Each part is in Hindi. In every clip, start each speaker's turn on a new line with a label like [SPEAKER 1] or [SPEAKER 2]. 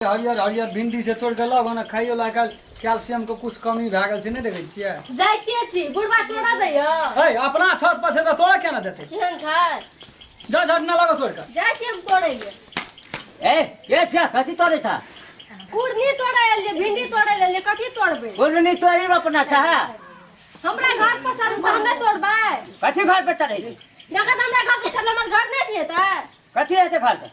[SPEAKER 1] हरियर हरियर भिंडी से तोड़ के लग ना खाइयो ला कैल्शियम को कुछ कमी भ गेल छै, नहीं देखे छियै?
[SPEAKER 2] जाइते छी बुढ़वा तोड़ा दैय।
[SPEAKER 1] ए अपना छत पर छै त तोड़ा केना देते?
[SPEAKER 2] केहन छै?
[SPEAKER 1] जा झट ना लगा तोड़ के।
[SPEAKER 2] जाय छी हम तोड़े ले।
[SPEAKER 3] ए के छ कथि तोड़े था?
[SPEAKER 2] कुर्नी तोड़े ले, भिंडी तोड़े ले, कथि तोड़बे?
[SPEAKER 3] कुर्नी तोड़ी अपना छ।
[SPEAKER 2] हमरा घर पर चढ़ त हम नहीं तोड़बै।
[SPEAKER 3] कथि घर पे चढ़े?
[SPEAKER 2] देखत हमरा घर पर चढ़ हमर घर नहीं दिए त।
[SPEAKER 3] कथि है घर पे?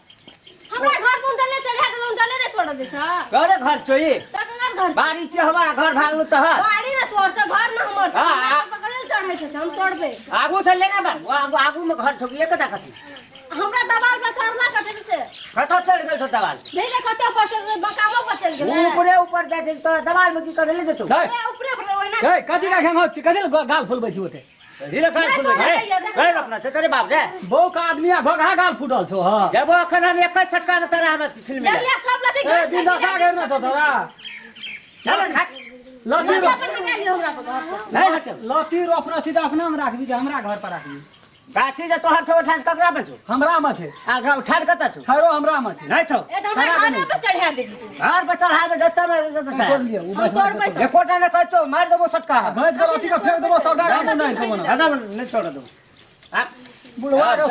[SPEAKER 2] हमरा घर पर उंडले चढ़ा के उंडले नहीं तोड़ दे छ।
[SPEAKER 3] करे घर चोई?
[SPEAKER 2] तकर घर
[SPEAKER 3] बाड़ी छ हमारा घर भागलू त है।
[SPEAKER 2] बाड़ी ना तोड़ छ, घर ना हमर।
[SPEAKER 3] हां
[SPEAKER 2] पकड़ल चढ़े छ हम तोड़बे।
[SPEAKER 3] आगू से लेना बा, आगू में घर ठोकिए कदा कथि?
[SPEAKER 2] हमरा दबाल पर चढ़ना कटल से।
[SPEAKER 3] कथा चढ़ गेल तो दवाल।
[SPEAKER 2] नहीं रे कते ऊपर चढ़ बकामो पर चल गेले।
[SPEAKER 3] ऊपर जाते तो दवाल में की करे ले देतो?
[SPEAKER 2] ऊपरे होय ना।
[SPEAKER 1] ए कथि का खेम कथि गाल फुलबै छी ओते?
[SPEAKER 3] ढीला गाल फुल है अपना से करे बाप रे।
[SPEAKER 1] बौ का आदमी भगा गाल फुटल छो। हां
[SPEAKER 3] जब अखन हम एक सटका में तरह हम छिल में
[SPEAKER 2] ले सब लती
[SPEAKER 1] ए दिन दशा गेल ना तो तोरा
[SPEAKER 3] चल खा
[SPEAKER 1] लती
[SPEAKER 3] नहीं हट
[SPEAKER 1] लती रोपना छी त अपना में राखबी कि हमरा घर पर राखबी?
[SPEAKER 3] गाछी जे तोहर ठो ठास ककरा में छु?
[SPEAKER 1] हमरा में छै।
[SPEAKER 3] आ घर उठाड़ कता छु?
[SPEAKER 1] खैरो हमरा में छै।
[SPEAKER 3] नहीं ठो
[SPEAKER 2] ए तो हमरा खाने पे चढ़ा दे।
[SPEAKER 3] घर पे चढ़ा में दस्ता में
[SPEAKER 1] तोड़ लियो उ बस
[SPEAKER 3] ये कोटा ने कहतो मार देबो सटका।
[SPEAKER 1] भैंस के लती का फेंक देबो सब डाल के नहीं तो बना।
[SPEAKER 3] दादा नहीं छोड़ दो आ
[SPEAKER 1] बुढ़वा के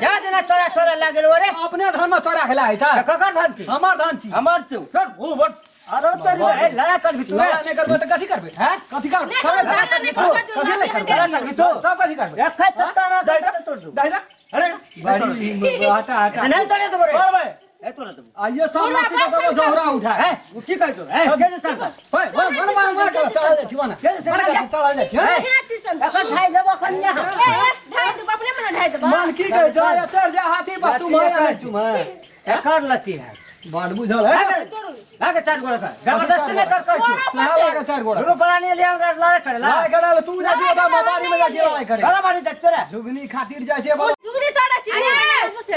[SPEAKER 3] जा देना चोरा लागल रे।
[SPEAKER 1] अपने धान में चोरा खेला है था।
[SPEAKER 3] ककर धान छी?
[SPEAKER 1] हमार धान छी।
[SPEAKER 3] हमार छु
[SPEAKER 1] ओ बट
[SPEAKER 3] अरे तो लड़ा कर भी तू
[SPEAKER 1] नहीं करबे त कथि करबे? हैं कथि कर? कथि ले करबे? तब कथि करबे?
[SPEAKER 3] एक सटका ना तोड़ दो
[SPEAKER 1] दाइरा
[SPEAKER 3] अरे
[SPEAKER 1] बड़ी हटा
[SPEAKER 3] नहीं तोड़े तो रे
[SPEAKER 1] करबे
[SPEAKER 3] ए तोड़ दो
[SPEAKER 1] आइए सब लती का जोहरा उठा
[SPEAKER 3] है वो की कहतो है के सटका
[SPEAKER 1] ओए मन मार के चला दे जीवन चला दे
[SPEAKER 3] अखन ढाई देबो कन्या
[SPEAKER 2] ढाई दे अपने में ढाई दे।
[SPEAKER 1] मन की कहे जा चढ़ जा हाथी पर तुम है तुम
[SPEAKER 3] एकर लती है
[SPEAKER 1] बात बुझल है
[SPEAKER 3] लागे चार गोड़ा का जबरदस्ती ने कर कहतो
[SPEAKER 1] कहां लगा चार गोड़ा
[SPEAKER 3] गुरु पलानी ले हमरा लड़ाई करे
[SPEAKER 1] लड़ाई करे तू जा जी बाड़ी में जा जी लड़ाई करे
[SPEAKER 3] गला बाड़ी जा तेरा
[SPEAKER 1] जुगनी खातिर जाय छे
[SPEAKER 2] जुगनी तोड़ा छी।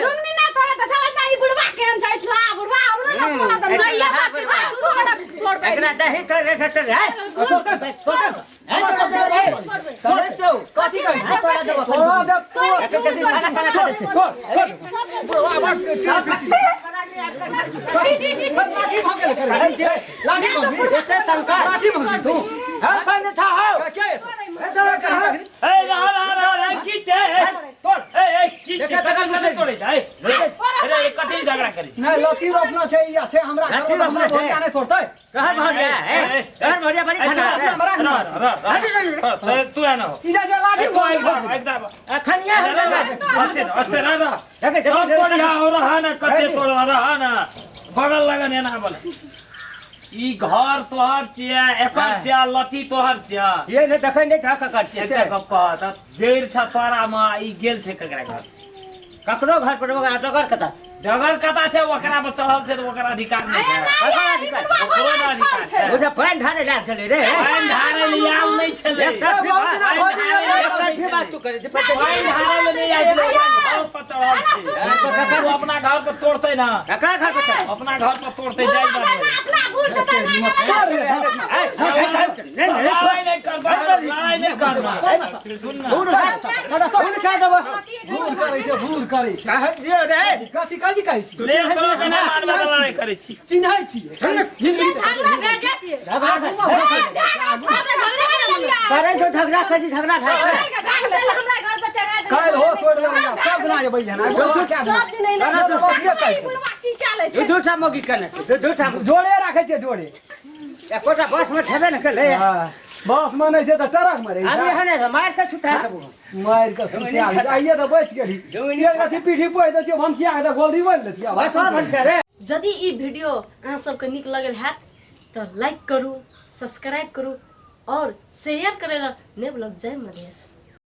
[SPEAKER 2] जुगनी ना तोड़ा त समझ नहीं बुढ़वा केन छैठला बुढ़वा हमरा ना तोड़ा त सही बात तू बड़ा छोड़ पे
[SPEAKER 3] एकरा दही करे खतर है तोड़ चो
[SPEAKER 1] कथि कहि
[SPEAKER 3] तोड़ा देबो
[SPEAKER 1] तोड़ा दे तो
[SPEAKER 3] एक कथि खाना खाना करे
[SPEAKER 1] बुढ़वा बट ट्रैफिक लाठी भागे करे लाठी भागे
[SPEAKER 3] ऐसे शंका
[SPEAKER 1] लाठी भागे तू
[SPEAKER 3] हां कौन था हो
[SPEAKER 1] क्या है
[SPEAKER 3] ए तोड़ा कर
[SPEAKER 4] ए रहा कीचे तोड़ ए कीचे कथि तोड़े जाए अरे कथि झगड़ा करी
[SPEAKER 1] नहीं लती रोपना छै या छै हमरा
[SPEAKER 3] लती रोपना छै
[SPEAKER 1] नहीं तोड़तै
[SPEAKER 3] कहर भरिया है कहर भरिया बड़ी खाना
[SPEAKER 4] रा तू है ना
[SPEAKER 1] इजा जे लाठी
[SPEAKER 4] एकदम
[SPEAKER 3] अखन ये
[SPEAKER 4] अस्ते रहा सब बढ़िया हो रहा ना कते तोड़ रहा ना बगल लगन है ना बोले ई घर तोहर छिया एकर छिया लती तोहर छिया
[SPEAKER 3] ये ने देखै नै का करते
[SPEAKER 4] एते कहत जेर छ तोरा में ई गेल छै ककरा घर
[SPEAKER 3] ककरो घर पर ओकरा डगर कता
[SPEAKER 4] डगर कता छै ओकरा में चढ़ल छै त ओकरा अधिकार नै छै
[SPEAKER 3] ओकरा अधिकार
[SPEAKER 4] ओकरो अधिकार छै
[SPEAKER 3] ओ जे पानी ढारे ला चले रे
[SPEAKER 4] पानी ढारे लियाल नै छले
[SPEAKER 3] एक बात तू करे जे
[SPEAKER 4] पानी ढारे ले आइ घर पर चढ़ल छै वो अपना घर पर तोड़तै ना
[SPEAKER 3] ककरा घर पर चल
[SPEAKER 4] अपना घर पर तोड़तै जाय
[SPEAKER 2] अपना भूल से
[SPEAKER 4] लड़ाई नहीं करबा लड़ाई नहीं करना सुन ना
[SPEAKER 3] उन का देबो
[SPEAKER 1] भूल करे छै भूल करे छै
[SPEAKER 3] कह दियो रे
[SPEAKER 1] कथि कथि कहै छी
[SPEAKER 4] ले तो कने मारबा लड़ाई करै छी
[SPEAKER 1] चिन्है छी
[SPEAKER 2] ये झगड़ा भेजे छी।
[SPEAKER 3] करे जो झगड़ा खजी झगड़ा खा
[SPEAKER 2] हमरा घर पर चढ़ा दे।
[SPEAKER 1] काल हो तोड़ ले सब दिन आए बैठन आ क्या
[SPEAKER 2] सब दिन नहीं
[SPEAKER 1] ना तो बकिया कहै
[SPEAKER 2] बुढ़वा की चाले छै।
[SPEAKER 3] दूठा मोगी कने दूठा
[SPEAKER 1] जोड़े राखै छै जोड़े
[SPEAKER 3] एकोटा बस में ठेबे न केले
[SPEAKER 1] हां बस मानै छै त ट्रक मारे
[SPEAKER 3] अभी हने मार के छुटा देबो
[SPEAKER 1] मार के सुतिया आइए त बच गेली एक अथी पीठी पोइ देतियो भमसिया के त गोली बोल देतियो
[SPEAKER 3] भाई तो भन रे
[SPEAKER 2] यदि ई वीडियो अहाँ सबके नीक लगल हैत तो लाइक करू, सब्सक्राइब करू और शेयर करे ला ने ब्लॉग जय मधेश।